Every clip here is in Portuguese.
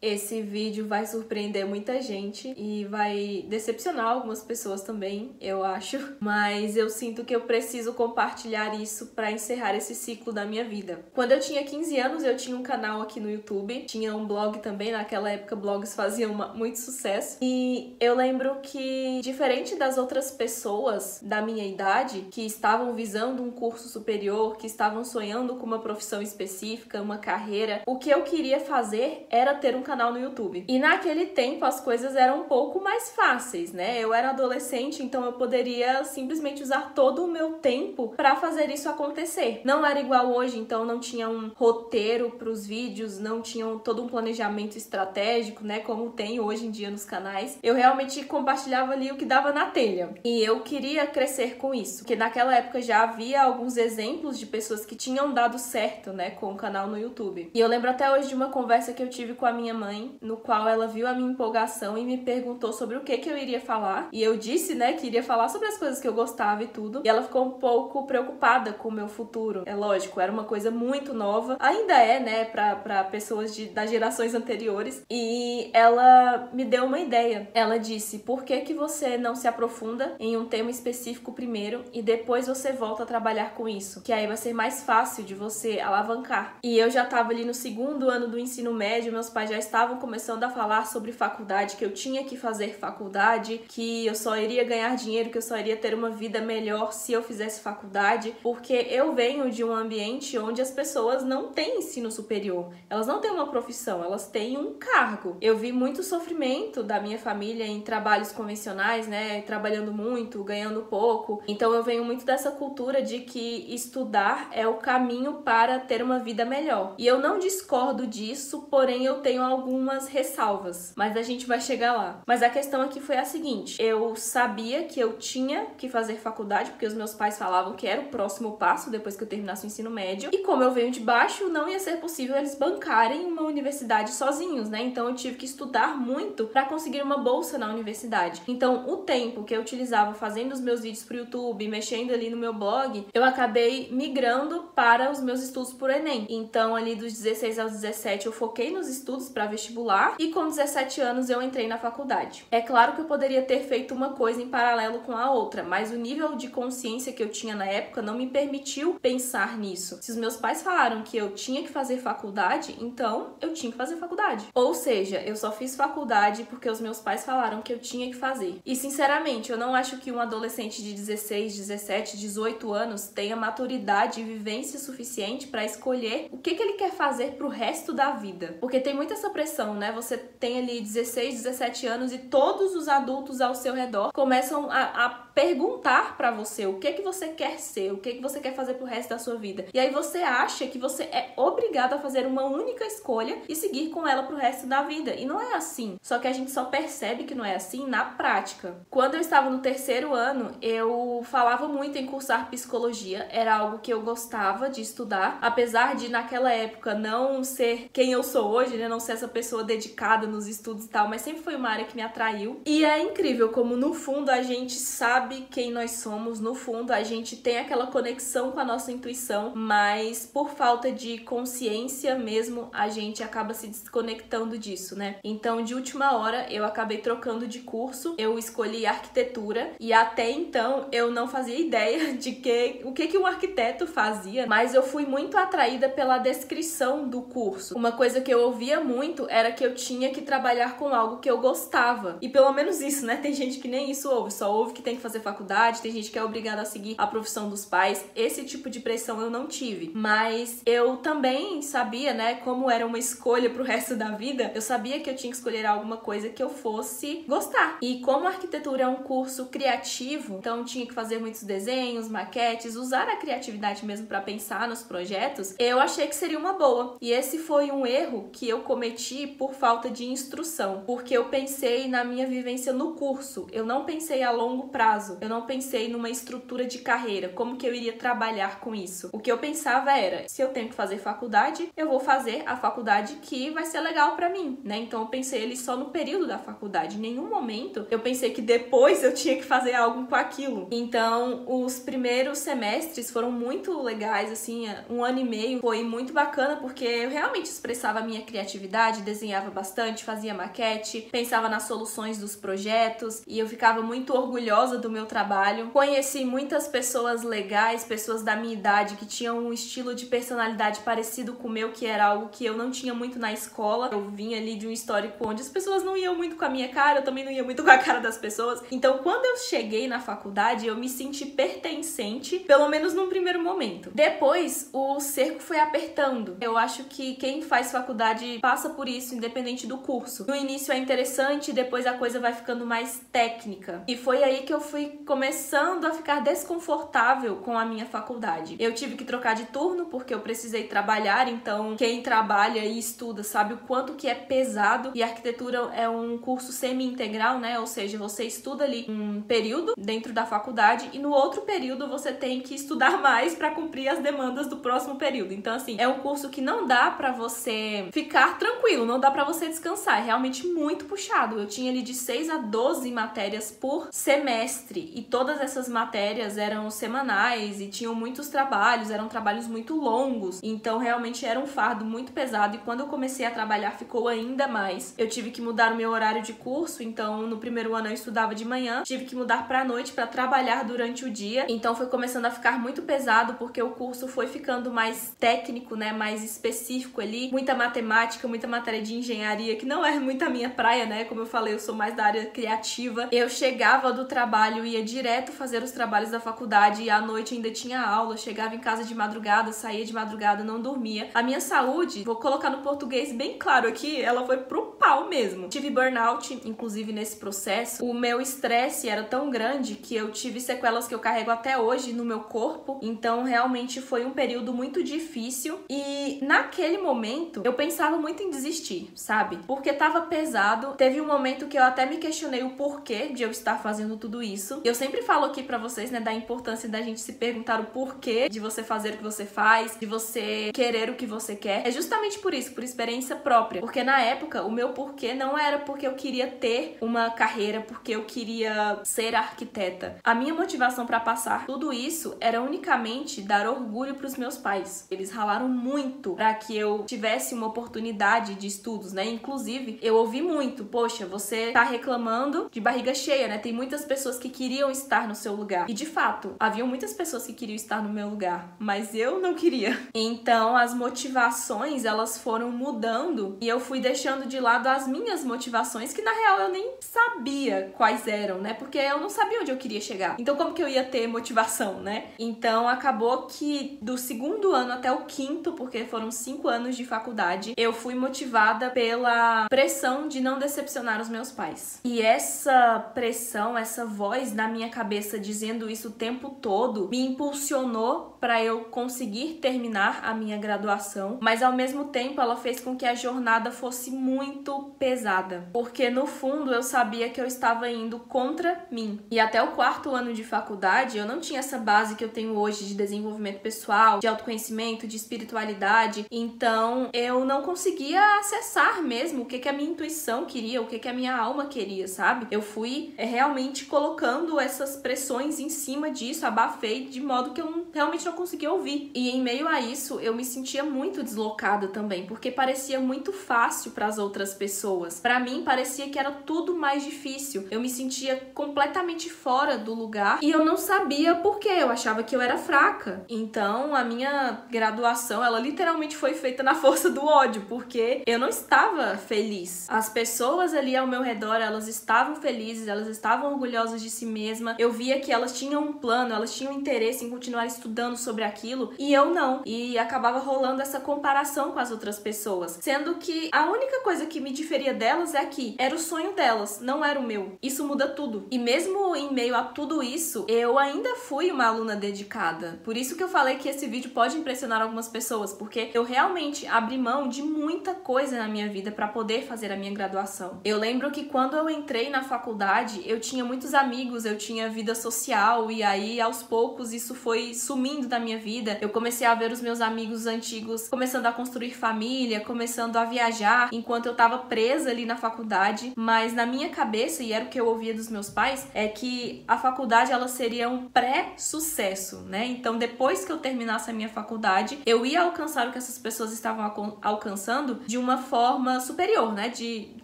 Esse vídeo vai surpreender muita gente e vai decepcionar algumas pessoas também, eu acho. Mas eu sinto que eu preciso compartilhar isso pra encerrar esse ciclo da minha vida. Quando eu tinha 15 anos, eu tinha um canal aqui no YouTube. Tinha um blog também, naquela época blogs faziam muito sucesso. E eu lembro que, diferente das outras pessoas da minha idade, que estavam visando um curso superior, que estavam sonhando com uma profissão específica, uma carreira, o que eu queria fazer era ter um canal no YouTube. E naquele tempo as coisas eram um pouco mais fáceis, né? Eu era adolescente, então eu poderia simplesmente usar todo o meu tempo para fazer isso acontecer. Não era igual hoje, então não tinha um roteiro para os vídeos, não tinha todo um planejamento estratégico, né? Como tem hoje em dia nos canais. Eu realmente compartilhava ali o que dava na telha. E eu queria crescer com isso, porque naquela época já havia alguns exemplos de pessoas que tinham dado certo, né, com o canal no YouTube. E eu lembro até hoje de uma conversa que eu tive com a minha mãe, no qual ela viu a minha empolgação e me perguntou sobre o que eu iria falar. E eu disse, né, que iria falar sobre as coisas que eu gostava e tudo. E ela ficou um pouco preocupada com o meu futuro. É lógico, era uma coisa muito nova. Ainda é, né, pra pessoas das gerações anteriores. E ela me deu uma ideia. Ela disse, por que você não se aprofunda em um tema específico primeiro e depois você volta a trabalhar com isso? Que aí vai ser mais fácil de você alavancar. E eu já tava ali no segundo ano do ensino médio, meus pais já estavam começando a falar sobre faculdade, que eu tinha que fazer faculdade, que eu só iria ganhar dinheiro, que eu só iria ter uma vida melhor se eu fizesse faculdade, porque eu venho de um ambiente onde as pessoas não têm ensino superior, elas não têm uma profissão, elas têm um cargo. Eu vi muito sofrimento da minha família em trabalhos convencionais, né, trabalhando muito, ganhando pouco. Então eu venho muito dessa cultura de que estudar é o caminho para ter uma vida melhor. E eu não discordo disso, porém eu tenho algumas ressalvas, mas a gente vai chegar lá. Mas a questão aqui foi a seguinte, eu sabia que eu tinha que fazer faculdade, porque os meus pais falavam que era o próximo passo depois que eu terminasse o ensino médio, e como eu venho de baixo, não ia ser possível eles bancarem uma universidade sozinhos, né? Então eu tive que estudar muito para conseguir uma bolsa na universidade. Então o tempo que eu utilizava fazendo os meus vídeos pro YouTube, mexendo ali no meu blog, eu acabei migrando para os meus estudos por Enem. Então ali dos 16 aos 17 eu foquei nos estudos para vestibular e com 17 anos eu entrei na faculdade. É claro que eu poderia ter feito uma coisa em paralelo com a outra, mas o nível de consciência que eu tinha na época não me permitiu pensar nisso. Se os meus pais falaram que eu tinha que fazer faculdade, então eu tinha que fazer faculdade. Ou seja, eu só fiz faculdade porque os meus pais falaram que eu tinha que fazer. E sinceramente, eu não acho que um adolescente de 16, 17, 18 anos tenha maturidade e vivência suficiente para escolher o que ele quer fazer pro resto da vida. Porque tem muita essa pressão, né? Você tem ali 16, 17 anos e todos os adultos ao seu redor começam a perguntar pra você o que você quer ser, o que você quer fazer pro resto da sua vida. E aí você acha que você é obrigado a fazer uma única escolha e seguir com ela pro resto da vida. E não é assim. Só que a gente só percebe que não é assim na prática. Quando eu estava no terceiro ano, eu falava muito em cursar psicologia. Era algo que eu gostava de estudar. Apesar de, naquela época, não ser quem eu sou hoje, né? Não ser essa pessoa dedicada nos estudos e tal. Mas sempre foi uma área que me atraiu. E é incrível como, no fundo, a gente sabe quem nós somos. No fundo, a gente tem aquela conexão com a nossa intuição. Mas, por falta de consciência mesmo, a gente acaba se desconectando disso, né? Então, de última hora, eu acabei trocando de curso. Eu escolhi arquitetura. E até então, eu não fazia ideia de o que um arquiteto fazia. Mas eu fui muito atraída pela descrição do curso. Uma coisa que eu ouvia muito era que eu tinha que trabalhar com algo que eu gostava. E pelo menos isso, né? Tem gente que nem isso ouve. Só ouve que tem que fazer faculdade. Tem gente que é obrigada a seguir a profissão dos pais. Esse tipo de pressão eu não tive. Mas eu também sabia, né? Como era uma escolha pro resto da vida, eu sabia que eu tinha que escolher alguma coisa que eu fosse gostar. E como a arquitetura é um curso criativo, então tinha que fazer muitos desenhos, maquetes, usar a criatividade mesmo para pensar nos projetos, eu achei que seria uma boa. E esse foi um erro que eu cometi por falta de instrução, porque eu pensei na minha vivência no curso, eu não pensei a longo prazo, eu não pensei numa estrutura de carreira, como que eu iria trabalhar com isso. O que eu pensava era, se eu tenho que fazer faculdade, eu vou fazer a faculdade que vai ser legal pra mim, né? Então eu pensei ali só no período da faculdade, em nenhum momento eu pensei que depois eu tinha que fazer algo com aquilo. Então os primeiros semestres foram muito legais, assim, um ano e meio foi muito bacana, porque eu realmente expressava a minha criatividade, faculdade, desenhava bastante, fazia maquete, pensava nas soluções dos projetos e eu ficava muito orgulhosa do meu trabalho. Conheci muitas pessoas legais, pessoas da minha idade que tinham um estilo de personalidade parecido com o meu, que era algo que eu não tinha muito na escola. Eu vim ali de um histórico onde as pessoas não iam muito com a minha cara, eu também não ia muito com a cara das pessoas. Então, quando eu cheguei na faculdade, eu me senti pertencente, pelo menos num primeiro momento. Depois, o cerco foi apertando. Eu acho que quem faz faculdade passa por isso, independente do curso. No início é interessante, depois a coisa vai ficando mais técnica. E foi aí que eu fui começando a ficar desconfortável com a minha faculdade. Eu tive que trocar de turno porque eu precisei trabalhar, então quem trabalha e estuda sabe o quanto que é pesado. E arquitetura é um curso semi-integral, né? Ou seja, você estuda ali um período dentro da faculdade e no outro período você tem que estudar mais para cumprir as demandas do próximo período. Então, assim, é um curso que não dá para você ficar tranquilo, não dá para você descansar. É realmente muito puxado. Eu tinha ali de 6 a 12 matérias por semestre e todas essas matérias eram semanais e tinham muitos trabalhos, eram trabalhos muito longos. Então, realmente era um fardo muito pesado e quando eu comecei a trabalhar ficou ainda mais. Eu tive que mudar o meu horário de curso, então no primeiro ano eu estudava de manhã, tive que mudar pra noite para trabalhar durante o dia. Então foi começando a ficar muito pesado porque o curso foi ficando mais técnico, né, mais específico ali, muita matemática, muita matéria de engenharia, que não é muito a minha praia, né? Como eu falei, eu sou mais da área criativa. Eu chegava do trabalho, ia direto fazer os trabalhos da faculdade e à noite ainda tinha aula, chegava em casa de madrugada, saía de madrugada, não dormia. A minha saúde, vou colocar no português bem claro aqui, ela foi pro pau mesmo. Tive burnout, inclusive nesse processo. O meu estresse era tão grande que eu tive sequelas que eu carrego até hoje no meu corpo. Então, realmente foi um período muito difícil. E naquele momento, eu pensava muito em desistir, sabe? Porque tava pesado. Teve um momento que eu até me questionei o porquê de eu estar fazendo tudo isso. Eu sempre falo aqui pra vocês, né, da importância da gente se perguntar o porquê de você fazer o que você faz, de você querer o que você quer. É justamente por isso, por experiência própria. Porque na época, o meu porquê não era porque eu queria ter uma carreira, porque eu queria ser arquiteta. A minha motivação para passar tudo isso era unicamente dar orgulho para os meus pais. Eles ralaram muito para que eu tivesse uma oportunidade de estudos, né? Inclusive, eu ouvi muito, poxa, você tá reclamando de barriga cheia, né? Tem muitas pessoas que queriam estar no seu lugar. E de fato, haviam muitas pessoas que queriam estar no meu lugar, mas eu não queria. Então, as motivações, elas foram mudando e eu fui deixando de lado as minhas motivações, que na real eu nem sabia quais eram, né? Porque eu não sabia onde eu queria chegar. Então, como que eu ia ter motivação, né? Então, acabou que do segundo ano até o quinto, porque foram 5 anos de faculdade, eu fui motivada pela pressão de não decepcionar os meus pais. E essa pressão, essa voz na minha cabeça dizendo isso o tempo todo, me impulsionou para eu conseguir terminar a minha graduação, mas ao mesmo tempo ela fez com que a jornada fosse muito pesada, porque no fundo eu sabia que eu estava indo contra mim. E até o 4º ano de faculdade eu não tinha essa base que eu tenho hoje de desenvolvimento pessoal, de autoconhecimento, de espiritualidade, então eu não conseguia acessar mesmo o que a minha intuição queria, o que a minha alma queria, sabe? Eu fui realmente colocando essas pressões em cima disso, abafei de modo que eu realmente não conseguia ouvir. E em meio a isso, eu me sentia muito deslocada também, porque parecia muito fácil para as outras pessoas. Para mim, parecia que era tudo mais difícil. Eu me sentia completamente fora do lugar e eu não sabia por quê. Eu achava que eu era fraca. Então, a minha graduação, ela literalmente foi feita na força do ódio, porque eu não estava feliz. As pessoas ali ao meu redor, elas estavam felizes, elas estavam orgulhosas de si mesmas. Eu via que elas tinham um plano, elas tinham interesse em continuar estudando sobre aquilo e eu não. E acabava rolando essa comparação com as outras pessoas, sendo que a única coisa que me diferia delas é que era o sonho delas, não era o meu. Isso muda tudo. E mesmo em meio a tudo isso, eu ainda fui uma aluna dedicada. Por isso que eu falei que esse vídeo pode impressionar algumas pessoas, porque eu realmente abri mão de muita coisa na minha vida para poder fazer a minha graduação. Eu lembro que quando eu entrei na faculdade, eu tinha muitos amigos, eu tinha vida social e aí aos poucos isso foi sumindo da minha vida. Eu comecei a ver os meus amigos antigos começando a construir família, começando a viajar, enquanto eu tava presa ali na faculdade. Mas na minha cabeça, e era o que eu ouvia dos meus pais, é que a faculdade ela seria um pré-sucesso, né? Então depois que eu terminasse a minha faculdade, eu ia alcançar o que essas pessoas estavam alcançando de uma forma superior, né?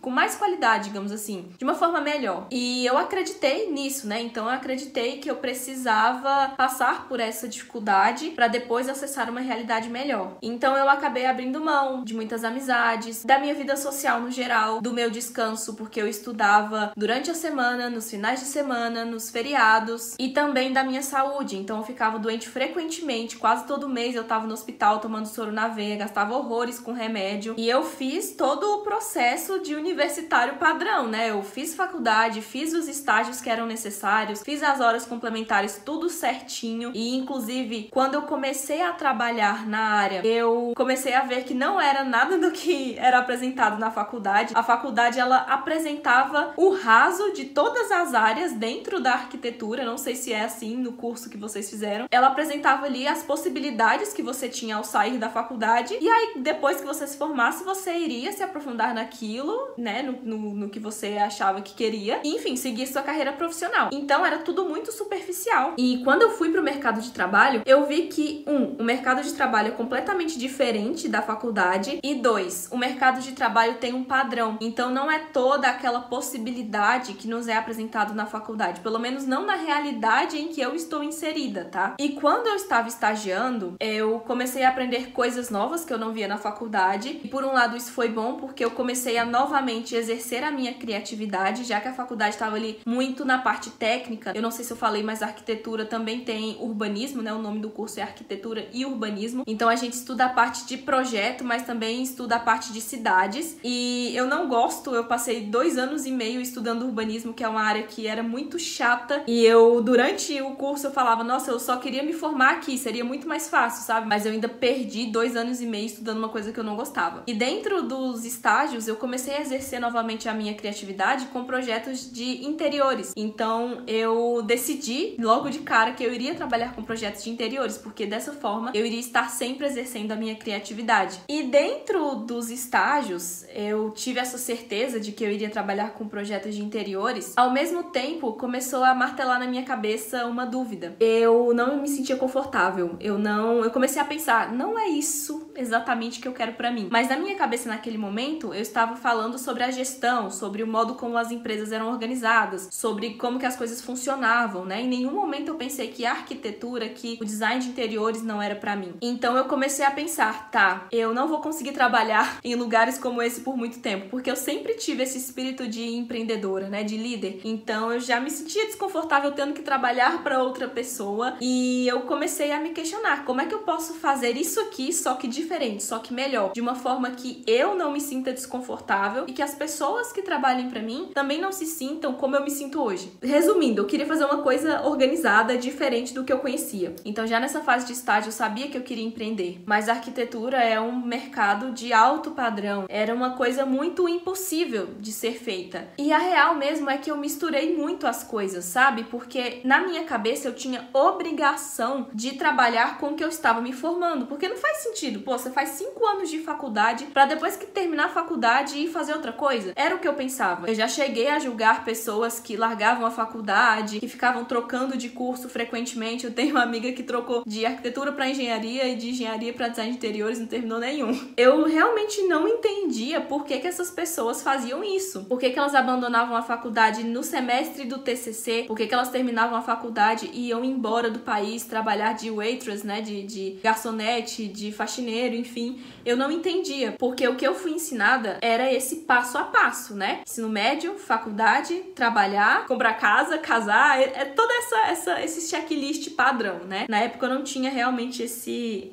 Com mais qualidade, digamos assim, de uma forma melhor. E eu acreditei nisso, né? Então eu acreditei que eu precisava passar por essa dificuldade para depois acessar uma realidade melhor. Então eu acabei abrindo mão de muitas amizades, da minha vida social no geral, do meu descanso, porque eu estudava durante a semana, nos finais de semana, nos feriados, e também da minha saúde. Então eu ficava doente frequentemente, quase todo mês eu tava no hospital tomando soro na veia, gastava horrores com remédio, e eu fiz todo o processo de universitário padrão, né? Eu fiz faculdade, fiz os estágios que eram necessários, fiz as horas complementares, tudo certinho, e inclusive quando eu comecei a trabalhar na área, eu comecei a ver que não era nada do que era apresentado na faculdade. A faculdade, ela apresentava o raso de todas as áreas dentro da arquitetura, não sei se é assim no curso que vocês fizeram. Ela apresentava ali as possibilidades que você tinha ao sair da faculdade, e aí depois que você se formasse, você iria se aprofundar naquilo, né, no que você achava que queria, e enfim, seguir sua carreira profissional. Então era tudo muito superficial. E quando eu fui pro mercado de trabalho, eu vi que, o mercado de trabalho é completamente diferente da faculdade, e 2, o mercado de trabalho tem um padrão. Então não é toda aquela possibilidade que nos é apresentado na faculdade, pelo menos não na realidade em que eu estou inserida, tá? E quando eu estava estagiando, eu comecei a aprender coisas novas que eu não via na faculdade, e por um lado isso foi bom, porque eu comecei a novamente exercer a minha criatividade, já que a faculdade estava ali muito na parte técnica. Eu não sei se eu falei, mas a arquitetura também tem urbanismo, né? O nome do curso é Arquitetura e Urbanismo. Então a gente estuda a parte de projeto, mas também estuda a parte de cidades. E eu não gosto, eu passei 2 anos e meio estudando urbanismo, que é uma área que era muito chata. E eu, durante o curso, eu falava, nossa, eu só queria me formar aqui, seria muito mais fácil, sabe? Mas eu ainda perdi 2 anos e meio estudando uma coisa que eu não gostava. E dentro dos estágios, eu comecei a exercer novamente a minha criatividade com projetos de interiores. Então eu decidi logo de cara que eu iria trabalhar com projetos de interiores, porque dessa forma eu iria estar sempre exercendo a minha criatividade. E dentro dos estágios, eu tive essa certeza de que eu iria trabalhar com projetos de interiores. Ao mesmo tempo, começou a martelar na minha cabeça uma dúvida. Eu não me sentia confortável. Eu comecei a pensar, não é isso exatamente que eu quero pra mim. Mas na minha cabeça, naquele momento, eu estava falando sobre a gestão, sobre o modo como as empresas eram organizadas, sobre como que as coisas funcionavam, né? Em nenhum momento eu pensei que a arquitetura, que o design de interiores não era pra mim. Então eu comecei a pensar, tá, eu não vou conseguir trabalhar em lugares como esse por muito tempo, porque eu sempre tive esse espírito de empreendedora, né, de líder. Então eu já me sentia desconfortável tendo que trabalhar pra outra pessoa, e eu comecei a me questionar, como é que eu posso fazer isso aqui, só que diferente, só que melhor, de uma forma que eu não me sinta desconfortável e que as pessoas que trabalhem pra mim também não se sintam como eu me sinto hoje. Resumindo, eu queria fazer uma coisa organizada, diferente do que eu conhecia. Então já nessa fase de estágio eu sabia que eu queria empreender, mas a arquitetura é um mercado de alto padrão, era uma coisa muito impossível de ser feita. E a real mesmo é que eu misturei muito as coisas, sabe? Porque na minha cabeça eu tinha obrigação de trabalhar com o que eu estava me formando, porque não faz sentido, pô, você faz 5 anos de faculdade pra depois que terminar a faculdade ir fazer outra coisa. Era o que eu pensava. Eu já cheguei a julgar pessoas que largavam a faculdade, que ficavam trocando de curso frequentemente. Eu tenho uma amiga que trocou de arquitetura pra engenharia e de engenharia pra design de interiores, não terminou nenhum. Eu realmente não entendia por que essas pessoas faziam isso. Por que elas abandonavam a faculdade no semestre do TCC, por que elas terminavam a faculdade e iam embora do país trabalhar de waitress, né, de garçonete, de faxineiro, enfim. Eu não entendia, porque o que eu fui ensinada era esse passo a passo, né? Ensino médio, faculdade, trabalhar, comprar casa, casar, é toda esse checklist padrão, né? Na época eu não tinha realmente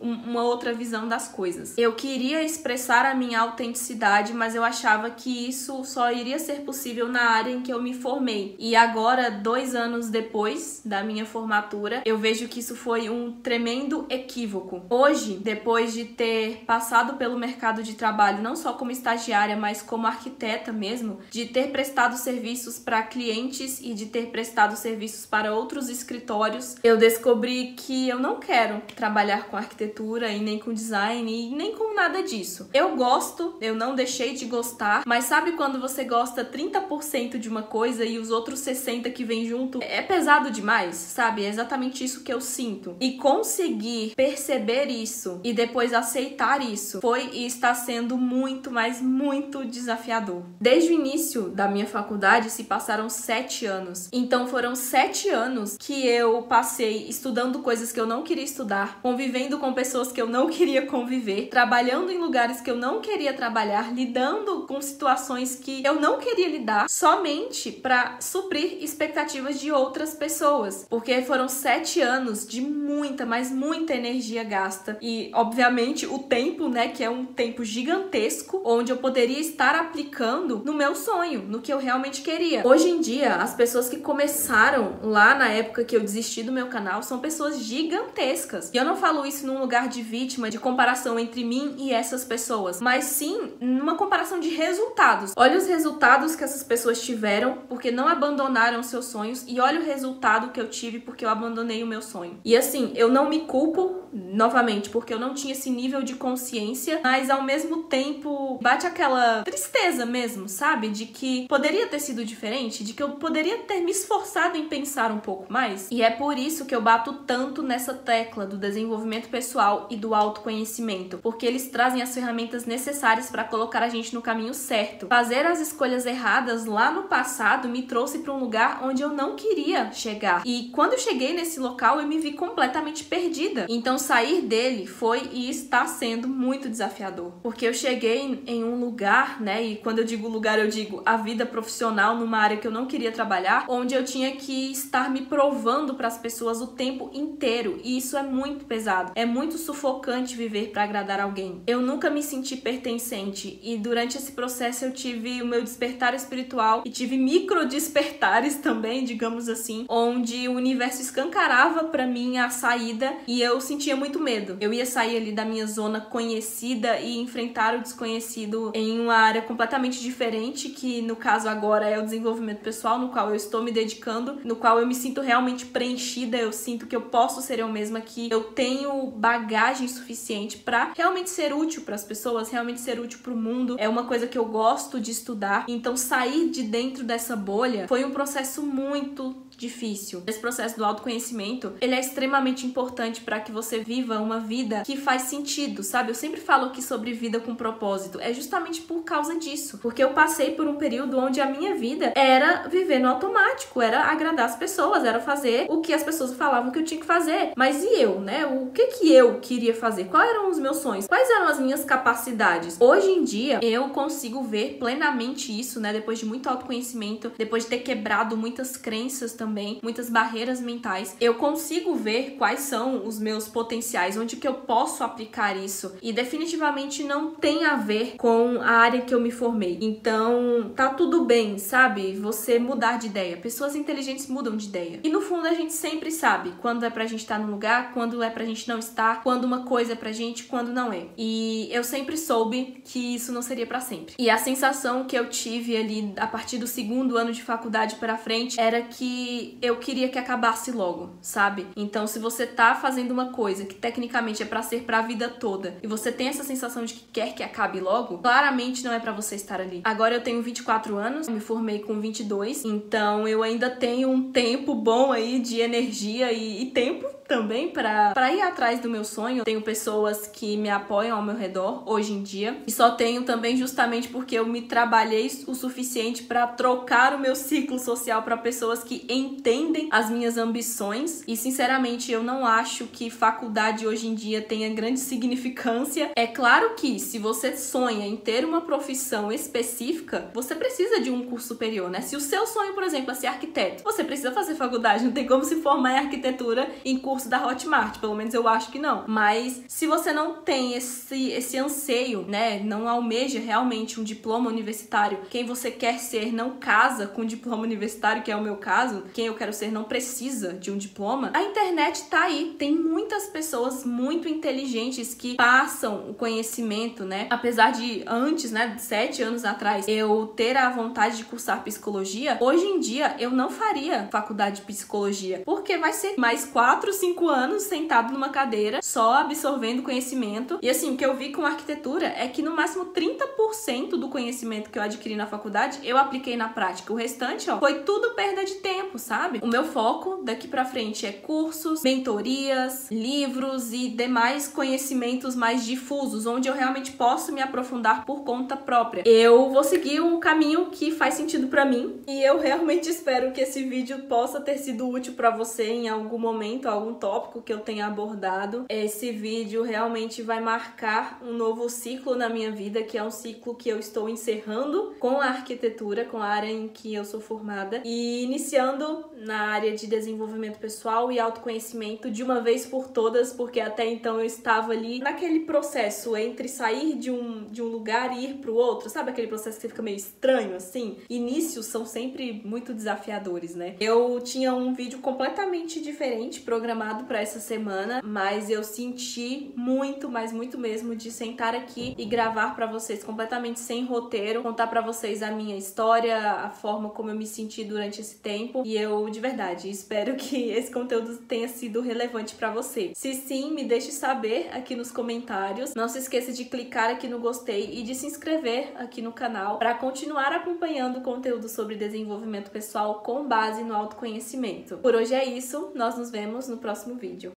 uma outra visão das coisas. Eu queria expressar a minha autenticidade, mas eu achava que isso só iria ser possível na área em que eu me formei. E agora, 2 anos depois da minha formatura, eu vejo que isso foi um tremendo equívoco. Hoje, depois de ter passado pelo mercado de trabalho, não só como estagiária, mas como arquiteta mesmo, de ter prestado serviços para clientes e de ter prestado serviços para outros escritórios, eu descobri que que eu não quero trabalhar com arquitetura e nem com design e nem com nada disso. Eu gosto, eu não deixei de gostar, mas sabe quando você gosta 30% de uma coisa e os outros 60% que vem junto? É pesado demais, sabe? É exatamente isso que eu sinto. E conseguir perceber isso e depois aceitar isso foi e está sendo muito, mas muito desafiador. Desde o início da minha faculdade se passaram 7 anos. Então foram 7 anos que eu passei estudando coisas que eu não queria estudar, convivendo com pessoas que eu não queria conviver, trabalhando em lugares que eu não queria trabalhar, lidando com situações que eu não queria lidar, somente para suprir expectativas de outras pessoas. Porque foram 7 anos de muita, mas muita energia gasta. E, obviamente, o tempo, né, que é um tempo gigantesco, onde eu poderia estar aplicando no meu sonho, no que eu realmente queria. Hoje em dia, as pessoas que começaram lá na época que eu desisti do meu canal são pessoas gigantescas. E eu não falo isso num lugar de vítima, de comparação entre mim e essas pessoas, mas sim numa comparação de resultados. Olha os resultados que essas pessoas tiveram porque não abandonaram seus sonhos e olha o resultado que eu tive porque eu abandonei o meu sonho. E assim, eu não me culpo, novamente, porque eu não tinha esse nível de consciência, mas ao mesmo tempo bate aquela tristeza mesmo, sabe? De que poderia ter sido diferente, de que eu poderia ter me esforçado em pensar um pouco mais. E é por isso que eu bato tanto nessa tecla do desenvolvimento pessoal e do autoconhecimento, porque eles trazem as ferramentas necessárias para colocar a gente no caminho certo. Fazer as escolhas erradas lá no passado me trouxe para um lugar onde eu não queria chegar. E quando eu cheguei nesse local, eu me vi completamente perdida. Então sair dele foi e está sendo muito desafiador, porque eu cheguei em um lugar, né, e quando eu digo lugar, eu digo a vida profissional numa área que eu não queria trabalhar, onde eu tinha que estar me provando para as pessoas o tempo inteiro, e isso é muito pesado, é muito sufocante viver para agradar alguém. Eu nunca me senti pertencente, e durante esse processo eu tive o meu despertar espiritual e tive micro despertares também, digamos assim, onde o universo escancarava para mim a saída e eu sentia muito medo. Eu ia sair ali da minha zona conhecida e enfrentar o desconhecido em uma área completamente diferente, que no caso agora é o desenvolvimento pessoal, no qual eu estou me dedicando, no qual eu me sinto realmente preenchida, eu sinto que eu posso ser eu mesma, que eu tenho bagagem suficiente para realmente ser útil para as pessoas, realmente ser útil para o mundo. É uma coisa que eu gosto de estudar, então sair de dentro dessa bolha foi um processo muito difícil. Esse processo do autoconhecimento, ele é extremamente importante para que você viva uma vida que faz sentido, sabe? Eu sempre falo aqui sobre vida com propósito, é justamente por causa disso, porque eu passei por um período onde a minha vida era viver no automático, era agradar as pessoas, era fazer o que as pessoas falavam que eu tinha que fazer, mas e eu, né? O que eu queria fazer? Quais eram os meus sonhos? Quais eram as minhas capacidades? Hoje em dia, eu consigo ver plenamente isso, né? Depois de muito autoconhecimento, depois de ter quebrado muitas crenças também, muitas barreiras mentais, eu consigo ver quais são os meus potenciais, onde que eu posso aplicar isso, e definitivamente não tem a ver com a área que eu me formei. Então, tá tudo bem, sabe? Você mudar de ideia. Pessoas inteligentes mudam de ideia. E no fundo a gente sempre sabe quando é pra gente estar no lugar, quando é pra gente não estar, quando uma coisa é pra gente, quando não é. E eu sempre soube que isso não seria pra sempre. E a sensação que eu tive ali a partir do 2º ano de faculdade pra frente era que eu queria que acabasse logo, sabe? Então, se você tá fazendo uma coisa que tecnicamente é pra ser pra vida toda e você tem essa sensação de que quer que acabe logo, claramente não é pra você estar ali. Agora eu tenho 24 anos, me formei com 22, então eu ainda tenho um tempo bom aí de energia e tempo também pra ir atrás do meu sonho. Eu tenho pessoas que me apoiam ao meu redor hoje em dia, e só tenho também justamente porque eu me trabalhei o suficiente pra trocar o meu ciclo social pra pessoas que entendem as minhas ambições. E sinceramente eu não acho que faculdade hoje em dia tenha grande significância. É claro que se você sonha em ter uma profissão específica, você precisa de um curso superior, né? Se o seu sonho, por exemplo, é ser arquiteto, você precisa fazer faculdade, não tem como se formar em arquitetura em curso da Hotmart, pelo menos eu acho que não. Mas se você não tem esse anseio, né, não almeja realmente um diploma universitário, quem você quer ser não casa com o diploma universitário, que é o meu caso, quem eu quero ser não precisa de um diploma, a internet tá aí, tem muitas pessoas muito inteligentes que passam o conhecimento, né, apesar de antes, né, 7 anos atrás, eu ter a vontade de cursar psicologia, hoje em dia eu não faria faculdade de psicologia, porque vai ser mais 4, 5 5 anos sentado numa cadeira, só absorvendo conhecimento. E assim, o que eu vi com arquitetura é que no máximo 30% do conhecimento que eu adquiri na faculdade, eu apliquei na prática. O restante, ó, foi tudo perda de tempo, sabe? O meu foco daqui pra frente é cursos, mentorias, livros e demais conhecimentos mais difusos, onde eu realmente posso me aprofundar por conta própria. Eu vou seguir um caminho que faz sentido pra mim e eu realmente espero que esse vídeo possa ter sido útil pra você em algum momento, algum tópico que eu tenha abordado. Esse vídeo realmente vai marcar um novo ciclo na minha vida, que é um ciclo que eu estou encerrando com a arquitetura, com a área em que eu sou formada, e iniciando na área de desenvolvimento pessoal e autoconhecimento de uma vez por todas, porque até então eu estava ali naquele processo entre sair de um lugar e ir pro outro, sabe aquele processo que você fica meio estranho assim? Inícios são sempre muito desafiadores, né? Eu tinha um vídeo completamente diferente programado para essa semana, mas eu senti muito, mas muito mesmo, de sentar aqui e gravar para vocês completamente sem roteiro, contar para vocês a minha história, a forma como eu me senti durante esse tempo, e eu de verdade espero que esse conteúdo tenha sido relevante para você. Se sim, me deixe saber aqui nos comentários. Não se esqueça de clicar aqui no gostei e de se inscrever aqui no canal para continuar acompanhando conteúdo sobre desenvolvimento pessoal com base no autoconhecimento. Por hoje é isso, nós nos vemos no próximo vídeo.